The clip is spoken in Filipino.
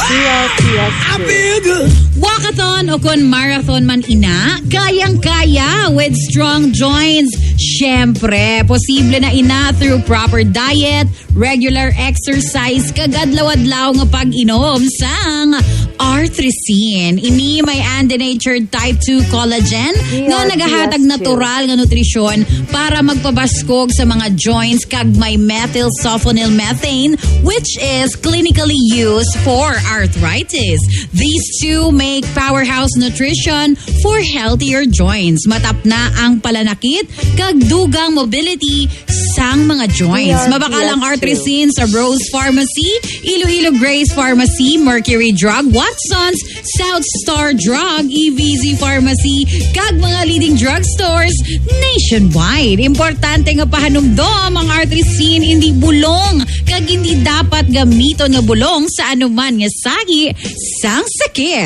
Yes. Walkathon o kun marathon man ina, kayang-kaya with strong joints. Syempre, posible na ina through proper diet, regular exercise, kagadlaw-adlaw nga pag-inom sang artresin. Ini may undenatured type 2 collagen nga nagahatag natural nga nutrisyon para magpabaskog sa mga joints kag may methyl sulfonyl methane which is clinically used for arthritis. These two make powerhouse nutrition for healthier joints. Matap na ang palanakit kag dugang mobility sang mga joints. Mabakalang artresin sa Rose Pharmacy, Iloilo Grace Pharmacy, Mercury Drug, Watson's, South Star Drug, EVZ Pharmacy, kag mga leading drugstores nationwide. Importante nga pahanumdom ang artresin hindi bulong kag hindi dapat gamiton nga bulong sa anuman nga sagi sang sakit.